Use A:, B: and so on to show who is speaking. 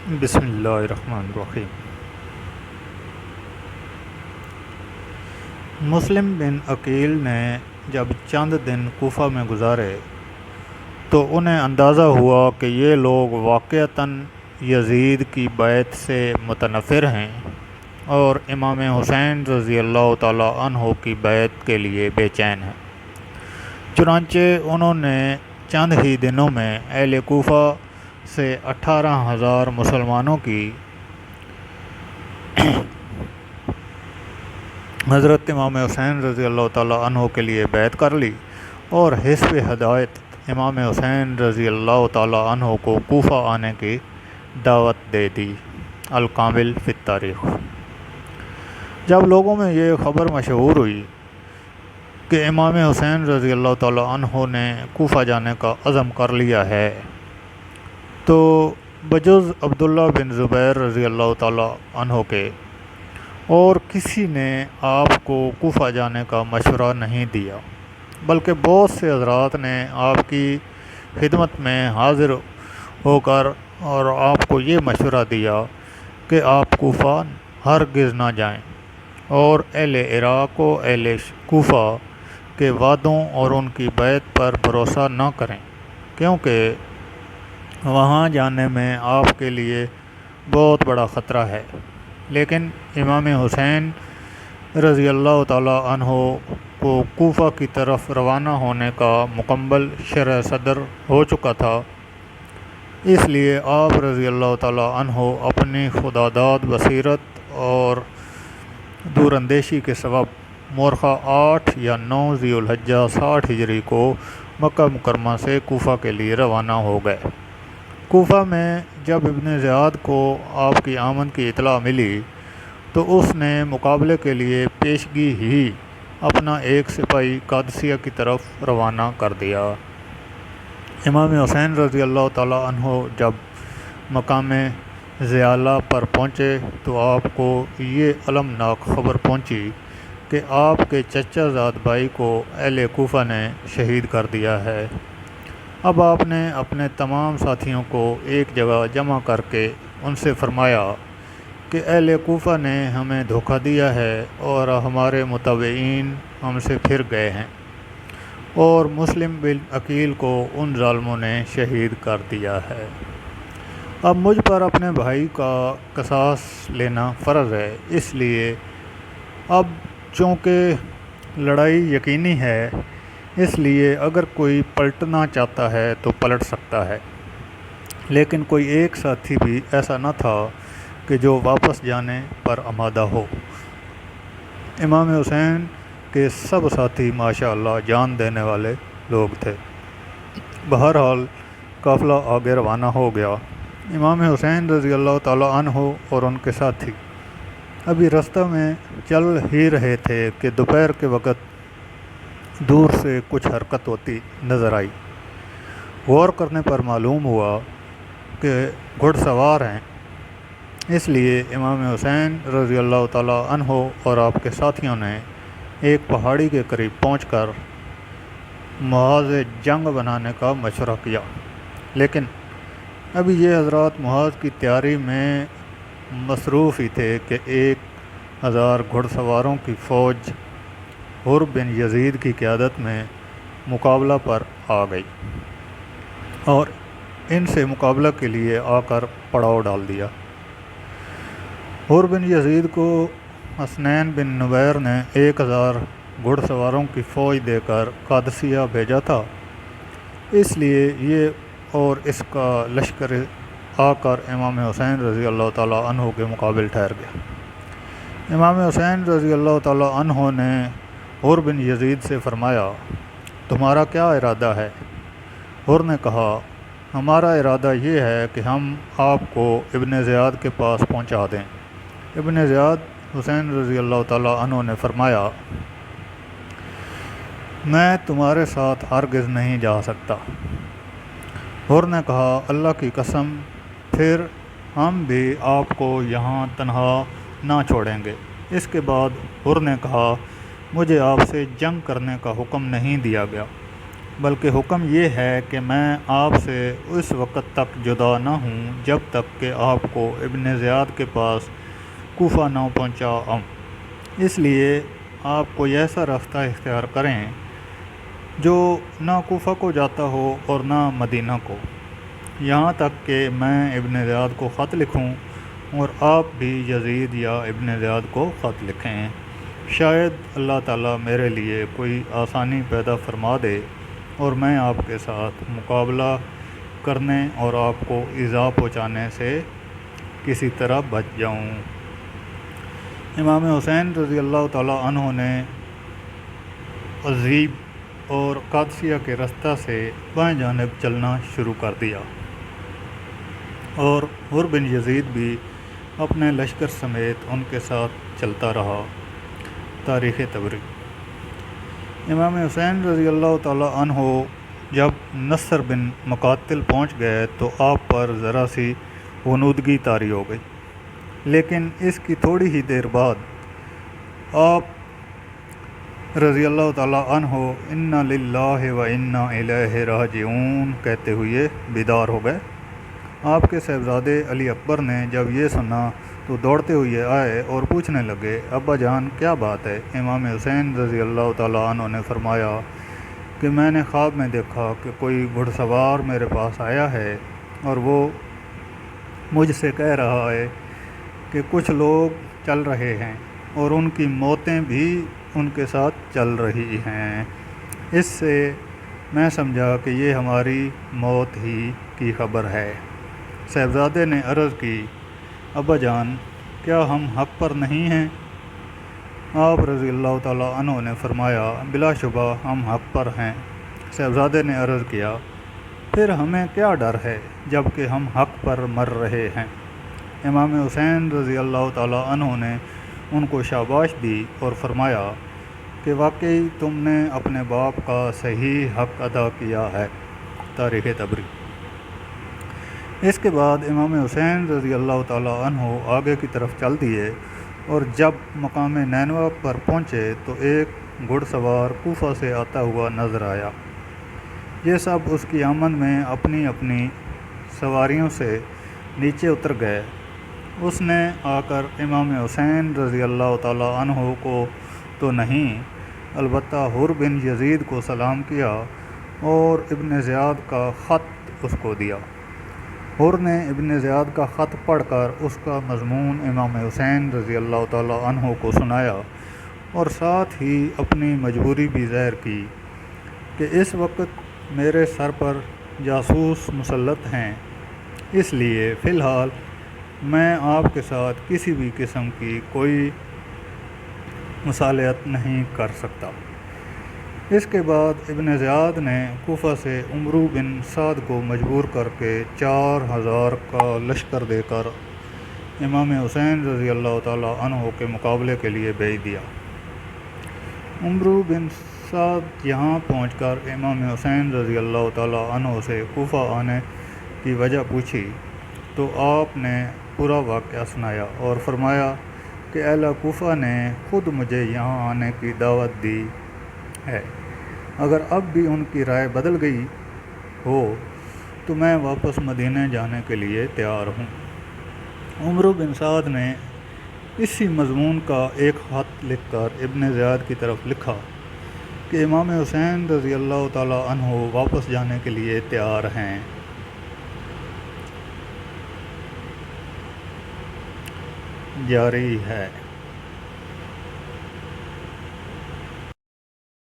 A: بسم اللہ الرحمن الرحیم۔ مسلم بن عقیل نے جب چند دن کوفہ میں گزارے تو انہیں اندازہ ہوا کہ یہ لوگ واقعتاً یزید کی بیعت سے متنفر ہیں اور امام حسین رضی اللہ تعالیٰ عنہ کی بیعت کے لیے بے چین ہیں۔ چنانچہ انہوں نے چند ہی دنوں میں اہل کوفہ سے 18,000 مسلمانوں کی حضرت امام حسین رضی اللہ تعالیٰ عنہ کے لیے بیعت کر لی اور حزب ہدایت امام حسین رضی اللہ تعالیٰ عنہ کو کوفہ آنے کی دعوت دے دی۔ الکامل فی التاریخ۔ جب لوگوں میں یہ خبر مشہور ہوئی کہ امام حسین رضی اللہ تعالیٰ عنہ نے کوفہ جانے کا عزم کر لیا ہے تو بجز عبداللہ بن زبیر رضی اللہ تعالیٰ عنہ کے اور کسی نے آپ کو کوفہ جانے کا مشورہ نہیں دیا، بلکہ بہت سے حضرات نے آپ کی خدمت میں حاضر ہو کر اور آپ کو یہ مشورہ دیا کہ آپ کوفہ ہرگز نہ جائیں اور اہل عراق و اہل کوفہ کے وعدوں اور ان کی بیعت پر بھروسہ نہ کریں، کیونکہ وہاں جانے میں آپ کے لیے بہت بڑا خطرہ ہے۔ لیکن امام حسین رضی اللہ تعالیٰ عنہ کو کوفہ کی طرف روانہ ہونے کا مکمل شرح صدر ہو چکا تھا، اس لیے آپ رضی اللہ تعالیٰ عنہ اپنی خداداد بصیرت اور دوراندیشی کے سبب مورخہ 8 یا 9 ذی الحجہ 60 ہجری کو مکہ مکرمہ سے کوفہ کے لیے روانہ ہو گئے۔ کوفہ میں جب ابن زیاد کو آپ کی آمد کی اطلاع ملی تو اس نے مقابلے کے لیے پیشگی ہی اپنا ایک سپاہی قادسیہ کی طرف روانہ کر دیا۔ امام حسین رضی اللہ تعالیٰ عنہ جب مقام زیالہ پر پہنچے تو آپ کو یہ المناک خبر پہنچی کہ آپ کے چچا زاد بھائی کو اہل کوفہ نے شہید کر دیا ہے۔ اب آپ نے اپنے تمام ساتھیوں کو ایک جگہ جمع کر کے ان سے فرمایا کہ اہل کوفہ نے ہمیں دھوکہ دیا ہے اور ہمارے متابعین ہم سے پھر گئے ہیں اور مسلم بن عقیل کو ان ظالموں نے شہید کر دیا ہے۔ اب مجھ پر اپنے بھائی کا قصاص لینا فرض ہے، اس لیے اب چونکہ لڑائی یقینی ہے، اس لیے اگر کوئی پلٹنا چاہتا ہے تو پلٹ سکتا ہے، لیکن کوئی ایک ساتھی بھی ایسا نہ تھا کہ جو واپس جانے پر آمادہ ہو۔ امام حسین کے سب ساتھی ماشاءاللہ جان دینے والے لوگ تھے۔ بہرحال قافلہ آگے روانہ ہو گیا۔ امام حسین رضی اللہ تعالیٰ عنہ اور ان کے ساتھی ابھی رستہ میں چل ہی رہے تھے کہ دوپہر کے وقت دور سے کچھ حرکت ہوتی نظر آئی۔ غور کرنے پر معلوم ہوا کہ گھڑ سوار ہیں، اس لیے امام حسین رضی اللہ تعالیٰ عنہ اور آپ کے ساتھیوں نے ایک پہاڑی کے قریب پہنچ کر محاذ جنگ بنانے کا مشورہ کیا، لیکن ابھی یہ حضرات محاذ کی تیاری میں مصروف ہی تھے کہ 1,000 گھڑ سواروں کی فوج حر بن یزید کی قیادت میں مقابلہ پر آ گئی اور ان سے مقابلہ کے لیے آ کر پڑاؤ ڈال دیا۔ حر بن یزید کو حسنین بن نبیر نے 1,000 گھڑ سواروں کی فوج دے کر قادسیہ بھیجا تھا، اس لیے یہ اور اس کا لشکر آ کر امام حسین رضی اللہ تعالیٰ عنہ کے مقابل ٹھہر گیا۔ امام حسین رضی اللہ تعالیٰ عنہ نے حر بن یزید سے فرمایا، تمہارا کیا ارادہ ہے؟ حر نے کہا، ہمارا ارادہ یہ ہے کہ ہم آپ کو ابن زیاد کے پاس پہنچا دیں۔ ابن زیاد حسین رضی اللہ تعالیٰ عنہ نے فرمایا، میں تمہارے ساتھ ہرگز نہیں جا سکتا۔ حر نے کہا، اللہ کی قسم، پھر ہم بھی آپ کو یہاں تنہا نہ چھوڑیں گے۔ اس کے بعد حر نے کہا، مجھے آپ سے جنگ کرنے کا حکم نہیں دیا گیا، بلکہ حکم یہ ہے کہ میں آپ سے اس وقت تک جدا نہ ہوں جب تک کہ آپ کو ابن زیاد کے پاس کوفہ نہ پہنچاؤں۔ اس لیے آپ کوئی ایسا راستہ اختیار کریں جو نہ کوفہ کو جاتا ہو اور نہ مدینہ کو، یہاں تک کہ میں ابن زیاد کو خط لکھوں اور آپ بھی یزید یا ابن زیاد کو خط لکھیں۔ شاید اللہ تعالیٰ میرے لیے کوئی آسانی پیدا فرما دے اور میں آپ کے ساتھ مقابلہ کرنے اور آپ کو ایذا پہنچانے سے کسی طرح بچ جاؤں۔ امام حسین رضی اللہ تعالیٰ عنہ نے عزیب اور قادسیہ کے رستہ سے بائیں جانب چلنا شروع کر دیا اور حر بن یزید بھی اپنے لشکر سمیت ان کے ساتھ چلتا رہا۔ تاریخ طبری۔ امام حسین رضی اللہ تعالیٰ عنہ جب نصر بن مقاتل پہنچ گئے تو آپ پر ذرا سی غنودگی طاری ہو گئی، لیکن اس کی تھوڑی ہی دیر بعد آپ رضی اللہ تعالیٰ عنہ انا للہ و انا الیہ راجعون کہتے ہوئے بیدار ہو گئے۔ آپ کے صاحبزادے علی اکبر نے جب یہ سنا تو دوڑتے ہوئے آئے اور پوچھنے لگے، ابا جان کیا بات ہے؟ امام حسین رضی اللہ تعالیٰ عنہ نے فرمایا کہ میں نے خواب میں دیکھا کہ کوئی گھڑ سوار میرے پاس آیا ہے اور وہ مجھ سے کہہ رہا ہے کہ کچھ لوگ چل رہے ہیں اور ان کی موتیں بھی ان کے ساتھ چل رہی ہیں۔ اس سے میں سمجھا کہ یہ ہماری موت ہی کی خبر ہے۔ صاحبزادے نے عرض کی، ابا جان کیا ہم حق پر نہیں ہیں؟ آپ رضی اللہ تعالیٰ عنہ نے فرمایا، بلا شبہ ہم حق پر ہیں۔ صاحبزادے نے عرض کیا، پھر ہمیں کیا ڈر ہے جب کہ ہم حق پر مر رہے ہیں؟ امام حسین رضی اللہ تعالیٰ عنہ نے ان کو شاباش دی اور فرمایا کہ واقعی تم نے اپنے باپ کا صحیح حق ادا کیا ہے۔ تاریخ طبری۔ اس کے بعد امام حسین رضی اللہ تعالیٰ عنہ آگے کی طرف چل دیے اور جب مقام نینوا پر پہنچے تو ایک گھڑ سوار کوفہ سے آتا ہوا نظر آیا۔ یہ سب اس کی آمد میں اپنی اپنی سواریوں سے نیچے اتر گئے۔ اس نے آ کر امام حسین رضی اللہ تعالیٰ عنہ کو تو نہیں، البتہ حر بن یزید کو سلام کیا اور ابن زیاد کا خط اس کو دیا۔ حر نے ابن زیاد کا خط پڑھ کر اس کا مضمون امام حسین رضی اللہ تعالیٰ عنہ کو سنایا اور ساتھ ہی اپنی مجبوری بھی ظاہر کی کہ اس وقت میرے سر پر جاسوس مسلط ہیں، اس لیے فی الحال میں آپ کے ساتھ کسی بھی قسم کی کوئی مصالحت نہیں کر سکتا۔ اس کے بعد ابن زیاد نے کوفہ سے عمرو بن سعد کو مجبور کر کے 4000 کا لشکر دے کر امام حسین رضی اللہ تعالیٰ عنہ کے مقابلے کے لیے بھیج دیا۔ عمرو بن سعد یہاں پہنچ کر امام حسین رضی اللہ تعالیٰ عنہ سے کوفہ آنے کی وجہ پوچھی تو آپ نے پورا واقعہ سنایا اور فرمایا کہ اہل کوفہ نے خود مجھے یہاں آنے کی دعوت دی ہے، اگر اب بھی ان کی رائے بدل گئی ہو تو میں واپس مدینہ جانے کے لیے تیار ہوں۔ عمرو بن سعد نے اسی مضمون کا ایک خط لکھ کر ابن زیاد کی طرف لکھا کہ امام حسین رضی اللہ تعالیٰ عنہ واپس جانے کے لیے تیار ہیں۔ جاری ہے۔